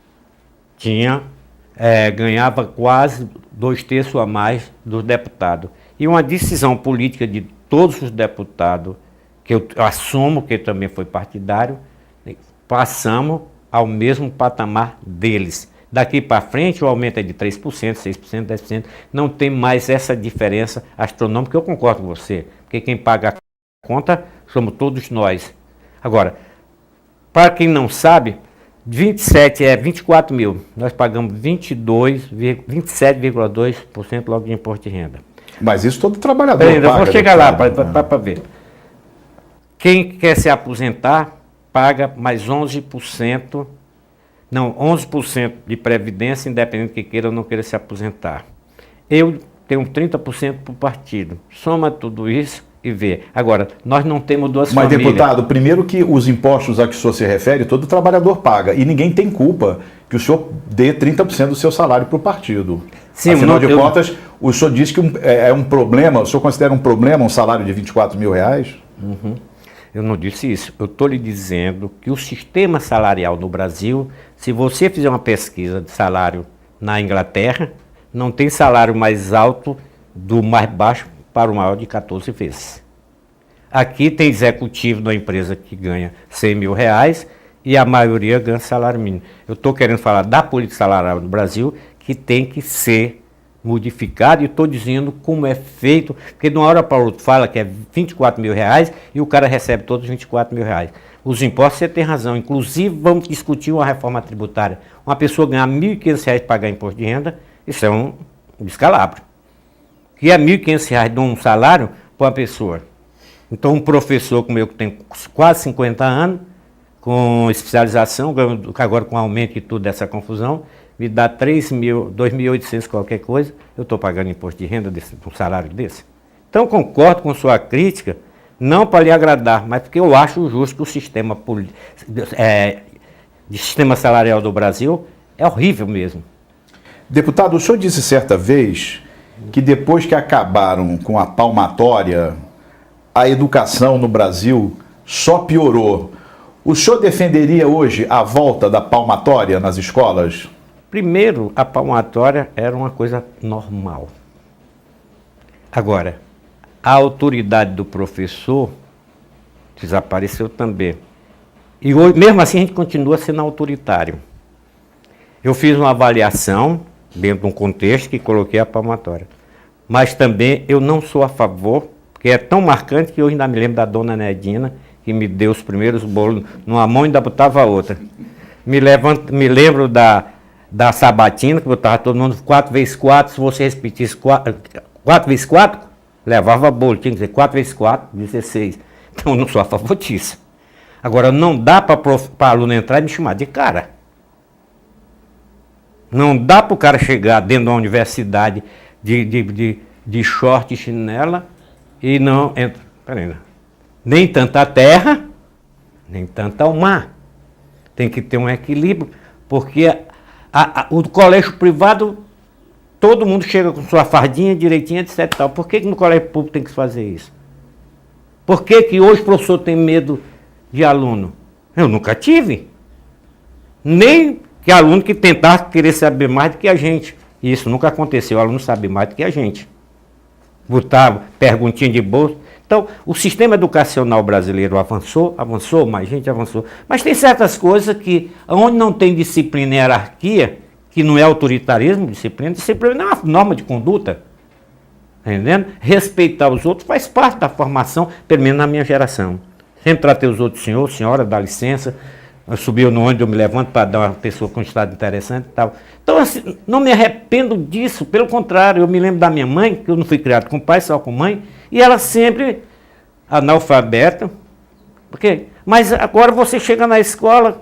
ganhava quase 2/3 a mais dos deputados. E uma decisão política de todos os deputados, que eu assumo que também foi partidário, passamos ao mesmo patamar deles. Daqui para frente o aumento é de 3%, 6%, 10%, não tem mais essa diferença astronômica, eu concordo com você, porque quem paga a conta somos todos nós. Agora, para quem não sabe, 24 mil, nós pagamos 27,2% logo de imposto de renda. Mas isso todo trabalhador paga. Eu vou chegar lá para ver. Quem quer se aposentar paga mais 11%, não, 11% de previdência, independente que queira ou não queira se aposentar. Eu tenho 30% para o partido. Soma tudo isso e vê. Agora, nós não temos duas famílias. Mas, deputado, primeiro que os impostos a que o senhor se refere, todo trabalhador paga. E ninguém tem culpa que o senhor dê 30% do seu salário para o partido. Sim, afinal de contas, o senhor diz que é um problema, o senhor considera um problema um salário de 24 mil reais? Uhum. Eu não disse isso. Eu estou lhe dizendo que o sistema salarial no Brasil, se você fizer uma pesquisa de salário na Inglaterra, não tem salário mais alto do mais baixo para o maior de 14 vezes. Aqui tem executivo da empresa que ganha 100 mil reais e a maioria ganha salário mínimo. Eu estou querendo falar da política salarial do Brasil, que tem que ser modificado, e estou dizendo como é feito, porque de uma hora para outra fala que é 24 mil reais e o cara recebe todos os 24 mil reais. Os impostos, você tem razão, inclusive vamos discutir uma reforma tributária. Uma pessoa ganhar R$ 1.500 para pagar imposto de renda, isso é um descalabro. Que é R$ 1.500 de um salário para uma pessoa. Então um professor como eu, que tem quase 50 anos, com especialização, agora com aumento e tudo dessa confusão, me dá 2.800 qualquer coisa, eu estou pagando imposto de renda de um salário desse. Então concordo com sua crítica, não para lhe agradar, mas porque eu acho justo que o sistema salarial do Brasil é horrível mesmo. Deputado, o senhor disse certa vez que depois que acabaram com a palmatória, a educação no Brasil só piorou. O senhor defenderia hoje a volta da palmatória nas escolas? Primeiro, a palmatória era uma coisa normal. Agora, a autoridade do professor desapareceu também. E hoje, mesmo assim, a gente continua sendo autoritário. Eu fiz uma avaliação dentro de um contexto que coloquei a palmatória. Mas também eu não sou a favor, porque é tão marcante que eu ainda me lembro da dona Nedina, que me deu os primeiros bolos numa mão e ainda botava a outra. Me lembro da sabatina, que botava todo mundo 4x4, se você repetisse 4x4, levava bolo, tinha que dizer 4x4, 16. Então eu não sou a favor disso. Agora, não dá para aluno entrar e me chamar de cara. Não dá para o cara chegar dentro da universidade de short e chinela e não entra. Peraí, nem tanta terra, nem tanta ao mar. Tem que ter um equilíbrio, porque o colégio privado, todo mundo chega com sua fardinha direitinha, etc. Tal. Por que no colégio público tem que fazer isso? Por que hoje o professor tem medo de aluno? Eu nunca tive. Nem que aluno que tentasse querer saber mais do que a gente. Isso nunca aconteceu, o aluno sabe mais do que a gente. Botava perguntinha de bolsa. Então, o sistema educacional brasileiro avançou, mais gente avançou. Mas tem certas coisas que, onde não tem disciplina e hierarquia, que não é autoritarismo, disciplina é uma norma de conduta. Entendendo? Respeitar os outros faz parte da formação, pelo menos na minha geração. Sempre tratei os outros, senhor, senhora, dá licença. Eu subi no ônibus, eu me levanto para dar uma pessoa com um estado interessante e tal. Então, assim, não me arrependo disso, pelo contrário, eu me lembro da minha mãe, que eu não fui criado com pai, só com mãe, e ela sempre analfabeta. Mas agora você chega na escola,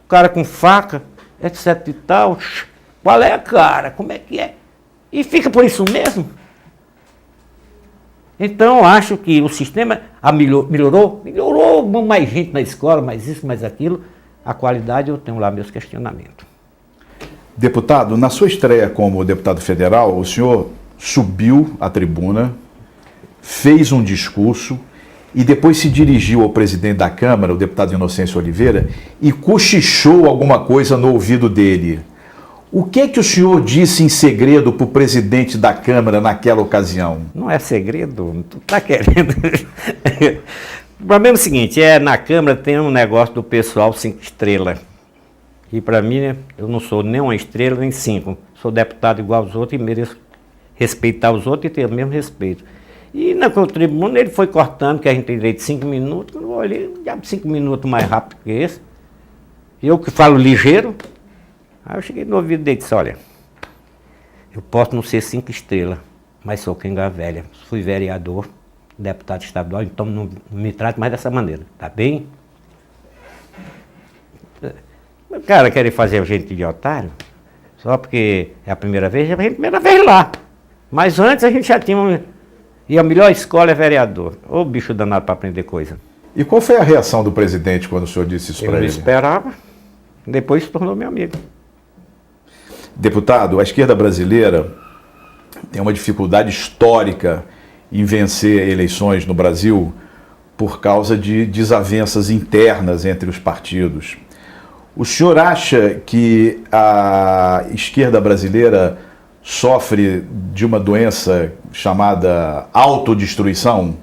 o cara com faca, etc e tal, qual é, cara? Como é que é? E fica por isso mesmo. Então, eu acho que o sistema melhorou mais gente na escola, mais isso, mais aquilo. A qualidade, eu tenho lá meus questionamentos. Deputado, na sua estreia como deputado federal, o senhor subiu à tribuna, fez um discurso e depois se dirigiu ao presidente da Câmara, o deputado Inocêncio Oliveira, e cochichou alguma coisa no ouvido dele. O que o senhor disse em segredo para o presidente da Câmara naquela ocasião? Não é segredo, tu tá querendo. O problema é o seguinte, na Câmara tem um negócio do pessoal 5 estrelas. E para mim, né, eu não sou nem uma estrela, nem 5. Sou deputado igual aos outros e mereço respeitar os outros e ter o mesmo respeito. E na tribuna ele foi cortando, que a gente tem direito de 5 minutos, eu olhei, já 5 minutos mais rápido que esse. Eu que falo ligeiro. Aí eu cheguei no ouvido dele e disse, olha, eu posso não ser 5 estrelas, mas sou quenga velha. Fui vereador, deputado estadual, então não me trate mais dessa maneira, tá bem? O cara quer fazer a gente de otário, só porque é a primeira vez, é a primeira vez lá. Mas antes a gente já tinha, e a melhor escola é vereador. Ô bicho danado para aprender coisa. E qual foi a reação do presidente quando o senhor disse isso para ele? Eu não esperava, depois se tornou meu amigo. Deputado, a esquerda brasileira tem uma dificuldade histórica em vencer eleições no Brasil por causa de desavenças internas entre os partidos. O senhor acha que a esquerda brasileira sofre de uma doença chamada autodestruição?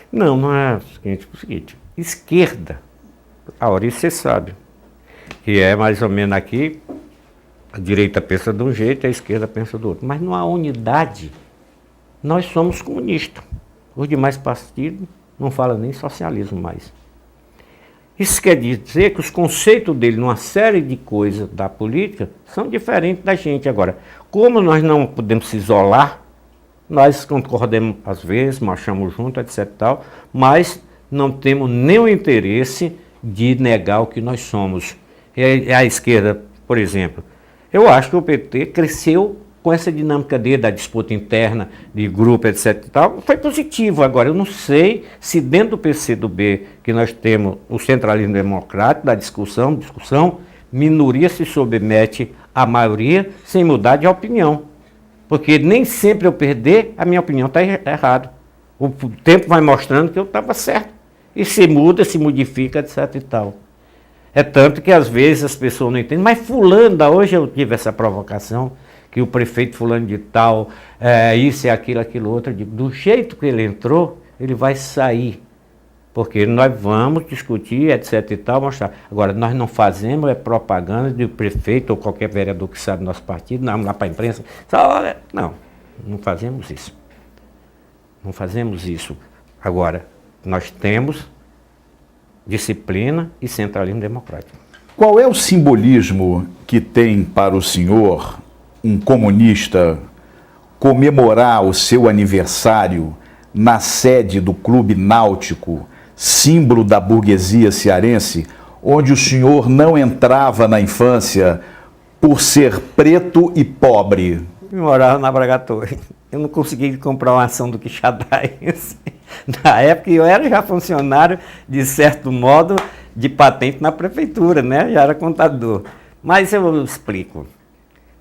Não é o seguinte, esquerda, a hora isso você sabe, que é mais ou menos aqui, a direita pensa de um jeito, a esquerda pensa do outro. Mas não há unidade. Nós somos comunistas. Os demais partidos não falam nem socialismo mais. Isso quer dizer que os conceitos dele numa série de coisas da política são diferentes da gente. Agora, como nós não podemos se isolar, nós concordamos às vezes, marchamos juntos, etc. Tal, mas não temos nenhum interesse de negar o que nós somos. E a esquerda, por exemplo, eu acho que o PT cresceu com essa dinâmica dele, da disputa interna, de grupo, etc. e tal, foi positivo. Agora, eu não sei se dentro do PCdoB, que nós temos o centralismo democrático, da discussão, minoria se submete à maioria sem mudar de opinião. Porque nem sempre eu perder, a minha opinião está errada. O tempo vai mostrando que eu estava certo. E se muda, se modifica, etc. e tal. É tanto que às vezes as pessoas não entendem, mas fulano, hoje eu tive essa provocação, que o prefeito fulano de tal, isso e aquilo outro, do jeito que ele entrou, ele vai sair. Porque nós vamos discutir, etc e tal, mostrar. Agora, nós não fazemos propaganda de prefeito ou qualquer vereador que sabe do nosso partido, não vamos lá para a imprensa, não fazemos isso. Não fazemos isso. Agora, nós temos disciplina e centralismo democrático. Qual é o simbolismo que tem para o senhor, um comunista, comemorar o seu aniversário na sede do Clube Náutico, símbolo da burguesia cearense, onde o senhor não entrava na infância por ser preto e pobre? Eu morava na Braga Torre. Eu não consegui comprar uma ação do Quixadás. Na época eu era já funcionário, de certo modo, de patente na prefeitura, né? Já era contador. Mas eu explico.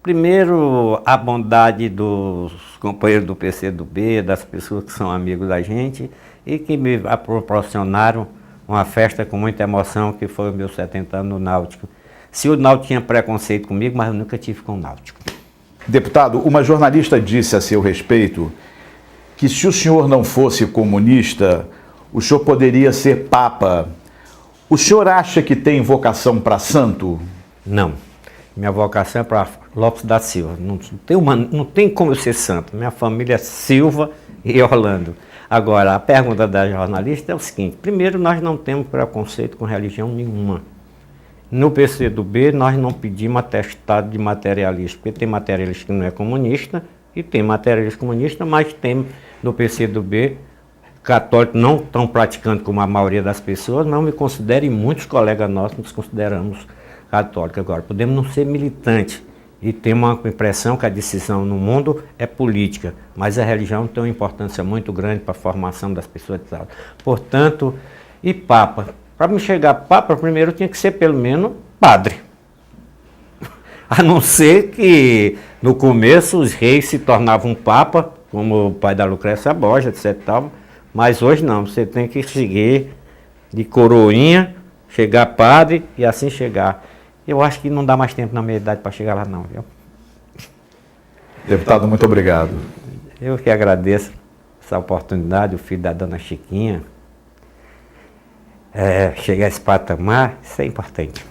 Primeiro, a bondade dos companheiros do PCdoB, das pessoas que são amigos da gente e que me proporcionaram uma festa com muita emoção, que foi o meu 70 anos no Náutico. Se o Náutico tinha preconceito comigo, mas eu nunca tive com o Náutico. Deputado, uma jornalista disse a seu respeito que se o senhor não fosse comunista, o senhor poderia ser papa. O senhor acha que tem vocação para santo? Não. Minha vocação é para Lopes da Silva. Não tem como eu ser santo. Minha família é Silva e Orlando. Agora, a pergunta da jornalista é o seguinte. Primeiro, nós não temos preconceito com religião nenhuma. No PCdoB, nós não pedimos atestado de materialista, porque tem materialista que não é comunista e tem materialista comunista, mas tem no PCdoB católico não tão praticante como a maioria das pessoas, não me considero e muitos colegas nossos nos consideramos católicos. Agora, podemos não ser militantes e ter uma impressão que a decisão no mundo é política, mas a religião tem uma importância muito grande para a formação das pessoas. Portanto, e Papa? Para me chegar Papa, primeiro tinha que ser pelo menos padre. A não ser que no começo os reis se tornavam Papa, como o pai da Lucrécia Borgia, etc. Tal, mas hoje não, você tem que seguir de coroinha, chegar padre e assim chegar. Eu acho que não dá mais tempo na minha idade para chegar lá não, viu? Deputado, muito obrigado. Eu que agradeço essa oportunidade, o filho da dona Chiquinha. Chegar a esse patamar, isso é importante.